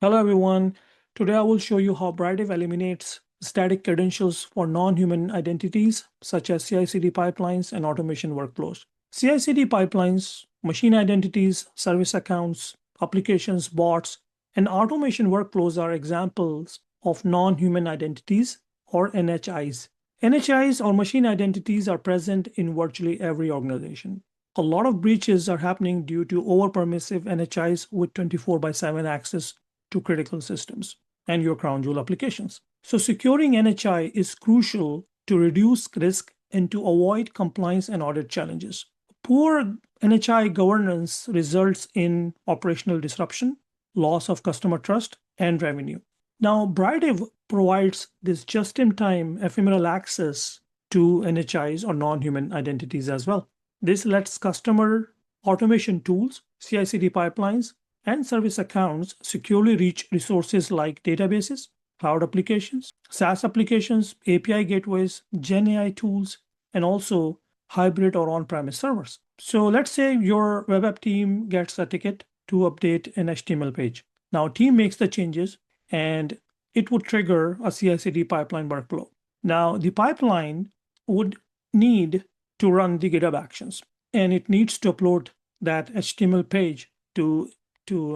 Hello everyone. Today I will show you how Brightwave eliminates static credentials for non-human identities such as CI/CD pipelines and automation workflows. CI/CD pipelines, machine identities, service accounts, applications, bots, and automation workflows are examples of non-human identities or NHIs. NHIs or machine identities are present in virtually every organization. A lot of breaches are happening due to over-permissive NHIs with 24/7 access to critical systems and your crown jewel applications. So securing NHI is crucial to reduce risk and to avoid compliance and audit challenges. Poor NHI governance results in operational disruption, loss of customer trust, and revenue. Now, Brightwave provides this just-in-time ephemeral access to NHIs or non-human identities as well. This lets customer automation tools, CI/CD pipelines, and service accounts securely reach resources like databases, cloud applications, SaaS applications, API gateways, Gen AI tools, and also hybrid or on-premise servers. So let's say your web app team gets a ticket to update an HTML page. Now, team makes the changes and it would trigger a CI/CD pipeline workflow. Now, the pipeline would need to run the GitHub actions, and it needs to upload that HTML page to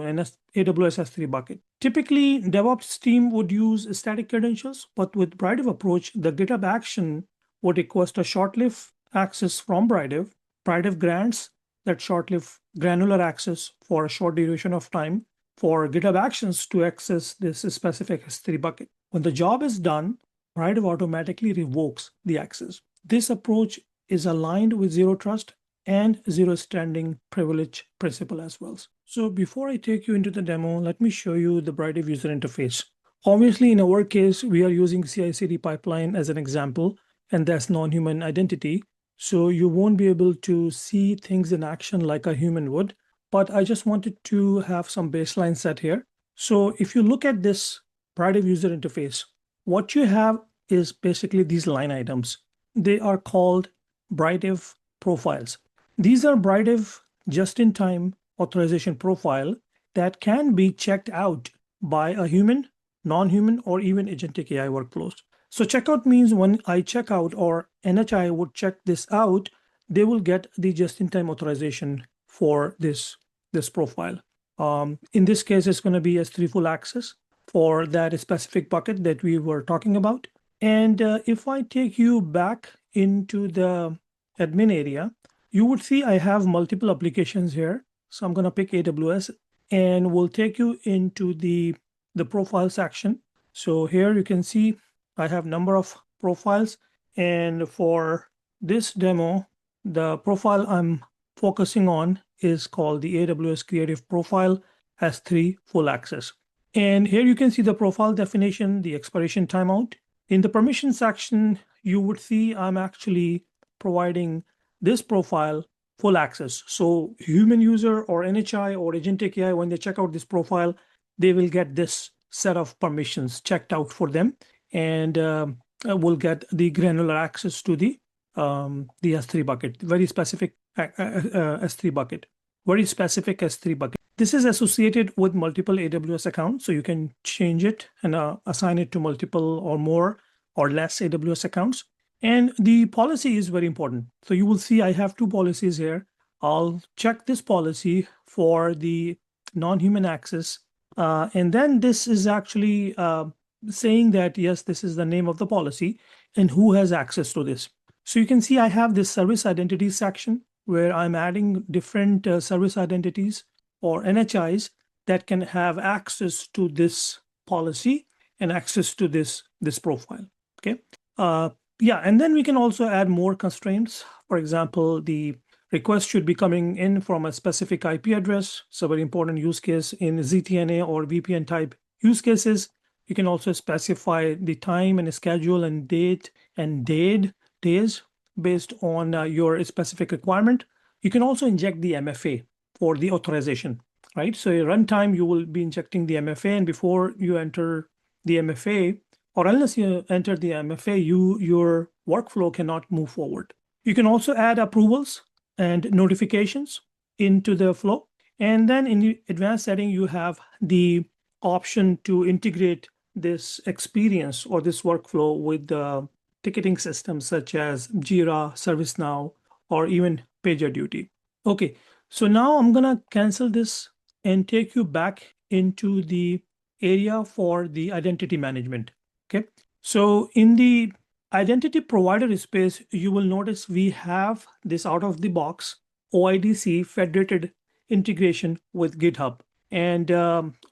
an AWS S3 bucket. Typically, DevOps team would use static credentials, but with Brightwave approach, the GitHub action would request a short-lived access from Brightwave. Brightwave grants that short-lived granular access for a short duration of time for GitHub actions to access this specific S3 bucket. When the job is done, Brightwave automatically revokes the access. This approach is aligned with zero trust and zero standing privilege principle as well. So before I take you into the demo, let me show you the Brightwave user interface. Obviously, in our case, we are using CI/CD pipeline as an example, and that's non-human identity. So you won't be able to see things in action like a human would, but I just wanted to have some baseline set here. So if you look at this Brightwave user interface, what you have is basically these line items. They are called Brightwave profiles. These are Brightwave just-in-time authorization profile that can be checked out by a human, non-human, or even agentic AI workflows. So checkout means when I check out or NHI would check this out, they will get the just-in-time authorization for this profile. In this case, it's going to be S3 full access for that specific bucket that we were talking about. And if I take you back into the admin area, you would see I have multiple applications here. So I'm going to pick AWS and we'll take you into the profile section. So here you can see I have number of profiles. And for this demo, the profile I'm focusing on is called the AWS Creative Profile S3 Full Access. And here you can see the profile definition, the expiration timeout. In the permission section, you would see I'm actually providing this profile full access. So human user or NHI or agentic AI, when they check out this profile, they will get this set of permissions checked out for them, and will get the granular access to the S3 bucket, very specific S3 bucket, very specific S3 bucket. This is associated with multiple AWS accounts, so you can change it and assign it to multiple or more or less AWS accounts. And the policy is very important. So you will see I have two policies here. I'll check this policy for the non-human access. And then this is actually saying that, yes, this is the name of the policy and who has access to this. So you can see I have this service identity section where I'm adding different service identities or NHIs that can have access to this policy and access to this profile. Okay. Yeah, and then we can also add more constraints. For example, the request should be coming in from a specific IP address. So very important use case in ZTNA or VPN type use cases. You can also specify the time and schedule and date and days based on your specific requirement. You can also inject the MFA for the authorization, right? So at runtime, you will be injecting the MFA, and before you enter the MFA, or unless you enter the MFA, your workflow cannot move forward. You can also add approvals and notifications into the flow. And then in the advanced setting, you have the option to integrate this experience or this workflow with the ticketing systems such as Jira, ServiceNow, or even PagerDuty. Okay, so now I'm gonna cancel this and take you back into the area for the identity management. Okay, so in the identity provider space, you will notice we have this out of the box OIDC federated integration with GitHub. And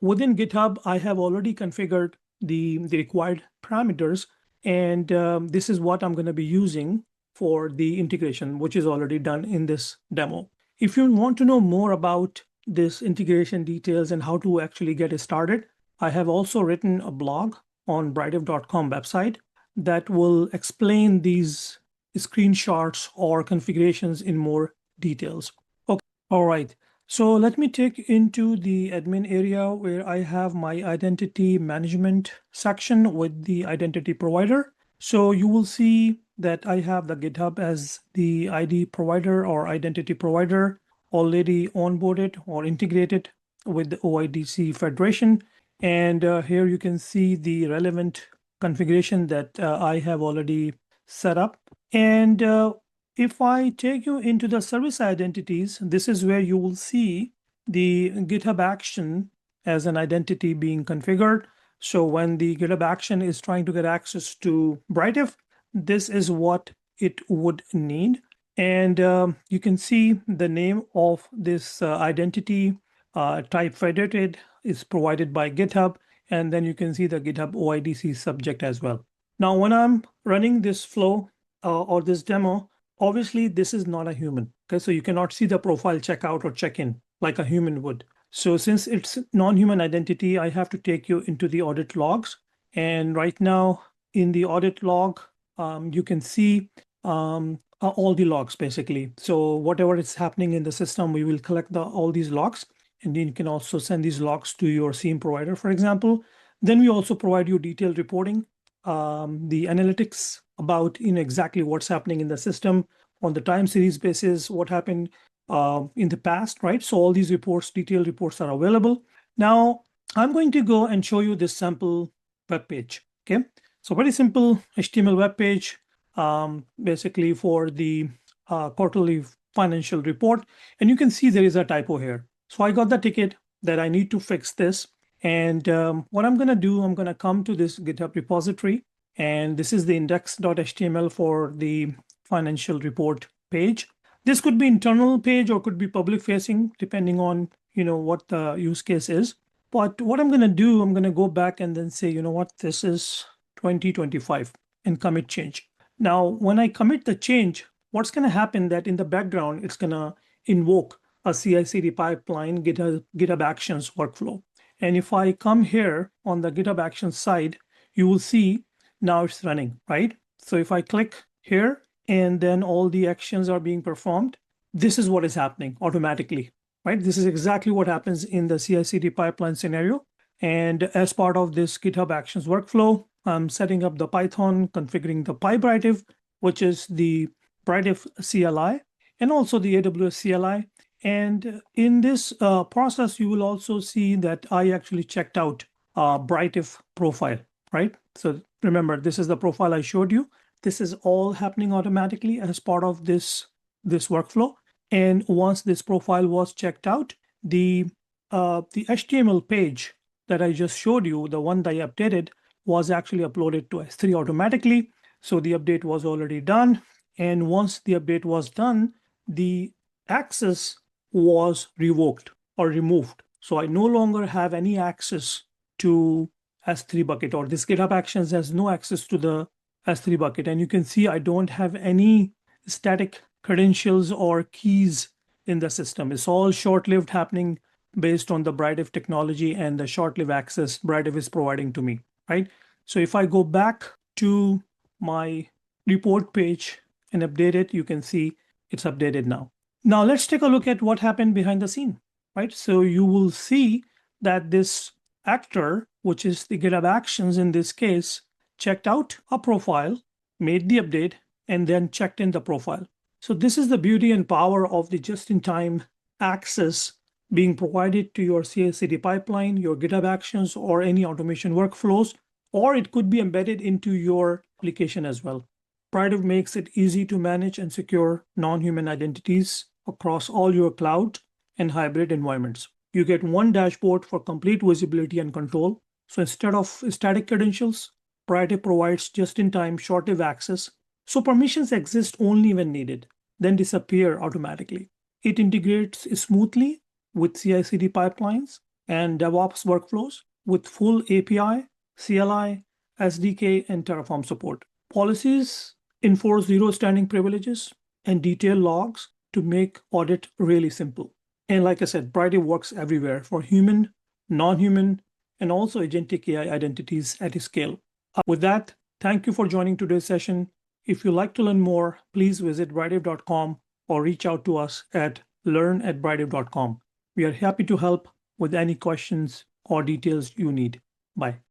within GitHub, I have already configured the required parameters. And this is what I'm going to be using for the integration, which is already done in this demo. If you want to know more about this integration details and how to actually get it started, I have also written a blog on brightive.com website that will explain these screenshots or configurations in more details. Okay, all right. So let me take into the admin area where I have my identity management section with the identity provider. So you will see that I have the GitHub as the ID provider or identity provider already onboarded or integrated with the OIDC Federation. And here you can see the relevant configuration that I have already set up. And if I take you into the service identities, this is where you will see the GitHub action as an identity being configured. So when the GitHub action is trying to get access to Brightif, this is what it would need. And you can see the name of this identity type federated is provided by GitHub. And then you can see the GitHub OIDC subject as well. Now, when I'm running this flow or this demo, obviously this is not a human. Okay, so you cannot see the profile checkout or check-in like a human would. So since it's non-human identity, I have to take you into the audit logs. And right now in the audit log, you can see all the logs basically. So whatever is happening in the system, we will collect all these logs. And then you can also send these logs to your SIEM provider, for example. Then we also provide you detailed reporting, the analytics about exactly what's happening in the system on the time series basis, what happened in the past, right? So all these reports, detailed reports are available. Now, I'm going to go and show you this sample web page. Okay, so very simple HTML web page, basically for the quarterly financial report. And you can see there is a typo here. So I got the ticket that I need to fix this. And what I'm going to do, I'm going to come to this GitHub repository. And this is the index.html for the financial report page. This could be internal page or could be public facing, depending on what the use case is. But what I'm going to do, I'm going to go back and then say, this is 2025 and commit change. Now, when I commit the change, what's going to happen that in the background, it's going to invoke a CI/CD pipeline, GitHub Actions workflow. And if I come here on the GitHub Actions side, you will see now it's running, right? So if I click here and then all the actions are being performed, this is what is happening automatically, right? This is exactly what happens in the CI/CD pipeline scenario. And as part of this GitHub Actions workflow, I'm setting up the Python, configuring the PyBrightif, which is the Brightif CLI, and also the AWS CLI. And in this process, you will also see that I actually checked out Brightif profile, right? So remember, this is the profile I showed you. This is all happening automatically as part of this workflow. And once this profile was checked out, the HTML page that I just showed you, the one that I updated, was actually uploaded to S3 automatically. So the update was already done. And once the update was done, the access was revoked or removed. So I no longer have any access to S3 bucket, or this GitHub Actions has no access to the S3 bucket. And you can see I don't have any static credentials or keys in the system. It's all short-lived happening based on the Brightif technology and the short-lived access Brightif is providing to me, right? So if I go back to my report page and update it, you can see it's updated now. Now let's take a look at what happened behind the scene, right? So you will see that this actor, which is the GitHub Actions in this case, checked out a profile, made the update, and then checked in the profile. So this is the beauty and power of the just-in-time access being provided to your CI/CD pipeline, your GitHub Actions, or any automation workflows, or it could be embedded into your application as well. Pridev makes it easy to manage and secure non-human identities across all your cloud and hybrid environments. You get one dashboard for complete visibility and control. So instead of static credentials, Pridev provides just-in-time short-lived access. So permissions exist only when needed, then disappear automatically. It integrates smoothly with CI/CD pipelines and DevOps workflows with full API, CLI, SDK, and Terraform support. Policies enforce zero standing privileges and detailed logs to make audit really simple. And like I said, Pridev works everywhere for human, non-human, and also agentic AI identities at scale. With that, thank you for joining today's session. If you'd like to learn more, please visit bridev.com or reach out to us at learn@bridev.com. We are happy to help with any questions or details you need. Bye.